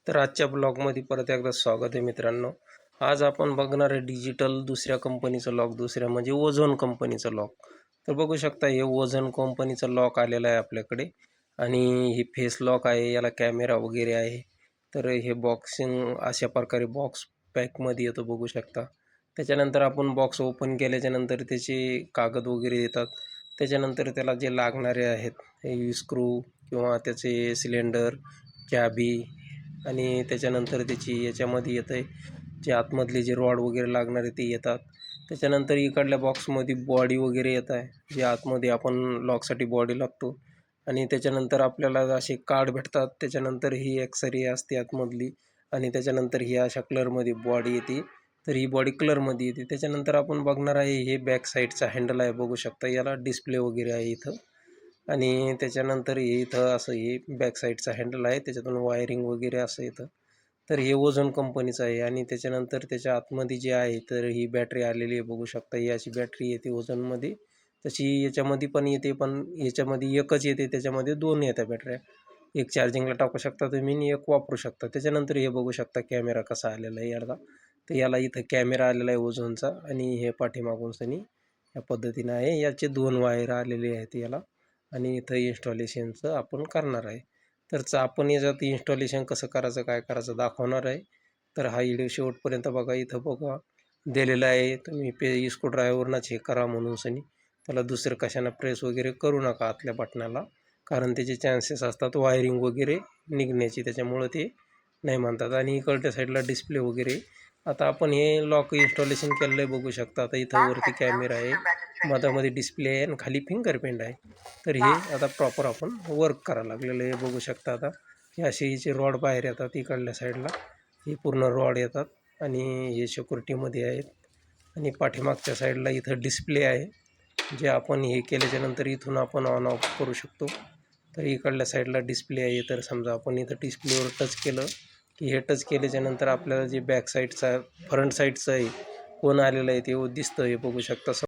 तर आजच्या ब्लॉगमध्ये परत एकदा स्वागत आहे मित्रांनो. आज आपण बघणार आहे डिजिटल दुसऱ्या कंपनीचं लॉक, दुसऱ्या म्हणजे ओझोन कंपनीचं लॉक. तर बघू शकता हे ओझोन कंपनीचं लॉक आलेलं आहे आपल्याकडे आणि हे फेस लॉक आहे, याला कॅमेरा वगैरे आहे. तर हे बॉक्सिंग अशा प्रकारे बॉक्स पॅकमध्ये येतं बघू शकता. त्याच्यानंतर आपण बॉक्स ओपन केल्याच्यानंतर त्याचे कागद वगैरे येतात. त्याच्यानंतर त्याला जे लागणारे आहेत हे स्क्रू किंवा त्याचे सिलेंडर, चाबी आणि त्याच्यानंतर त्याची याच्यामध्ये येतं आहे जे आतमधले जे रॉड वगैरे लागणारे ते येतात. त्याच्यानंतर इकडल्या बॉक्समध्ये बॉडी वगैरे येत आहे, जे आतमध्ये आपण लॉकसाठी बॉडी लागतो. आणि त्याच्यानंतर आपल्याला असे कार्ड भेटतात. त्याच्यानंतर ही एक्सरे असते आतमधली आणि त्याच्यानंतर ही अशा कलरमध्ये बॉडी येते. तर ही बॉडी कलरमध्ये येते. त्याच्यानंतर आपण बघणार आहे हे बॅक साईडचा हँडल आहे बघू शकता, याला डिस्प्ले वगैरे आहे इथं. आणि त्याच्यानंतर हे इथं असं हे बॅक साईडचा हँडल आहे, त्याच्यातून वायरिंग वगैरे असं येतं. तर हे ओझोन कंपनीचं आहे. आणि त्याच्यानंतर त्याच्या आतमध्ये जे आहे तर ही बॅटरी आलेली आहे बघू शकता. ही अशी बॅटरी येते ओझोनमध्ये, तशी याच्यामध्ये पण येते, पण याच्यामध्ये एकच येते, त्याच्यामध्ये 2 येत्या बॅटऱ्या. एक चार्जिंगला टाकू शकता तुम्ही आणि एक वापरू शकता. त्याच्यानंतर हे बघू शकता कॅमेरा कसा आलेला आहे याला. तर याला इथं कॅमेरा आलेला आहे ओझोनचा आणि हे पाठीमागून सनी या पद्धतीनं आहे. याचे 2 वायर आलेले आहेत याला आणि इथं इन्स्टॉलेशनचं आपण करणार आहे. तर आपण याच्यात इन्स्टॉलेशन कसं करायचं, काय करायचं दाखवणार आहे. तर हा व्हिडिओ शेवटपर्यंत बघा. इथं बघा दिलेलं आहे, तुम्ही स्क्रूड्रायव्हरनं चेक करा म्हणून सनी. त्याला दुसरं कशानं प्रेस वगैरे करू नका आतल्या बटनाला, कारण त्याचे चान्सेस असतात वायरिंग वगैरे निघण्याची, त्याच्यामुळं ते नाही म्हणतात. आणि इकडच्या साईडला डिस्प्ले वगैरे. आता आपण हे लॉक इन्स्टॉलेशन केलेलं आहे बघू शकता. आता इथं वरती कॅमेरा आहे, मधामध्ये डिस्प्ले आहे आणि खाली फिंगरप्रिंट आहे. तर हे आता प्रॉपर आपण वर्क करायला लागलेलं आहे बघू शकता. आता हे असे हिचे रॉड बाहेर येतात इकडल्या साईडला, हे पूर्ण रॉड येतात आणि हे सिक्युरिटीमध्ये आहेत. आणि पाठीमागच्या साईडला इथं डिस्प्ले आहे, जे आपण हे केल्याच्यानंतर इथून आपण ऑन ऑफ करू शकतो. तर इकडल्या साईडला डिस्प्ले आहे. तर समजा आपण इथं डिस्प्लेवर टच केलं की हे टच केल्याच्यानंतर आपल्याला जे बॅक साईडचा फ्रंट साईडचं आहे कोण आलेलं आहे ते दिसतं, हे बघू शकता.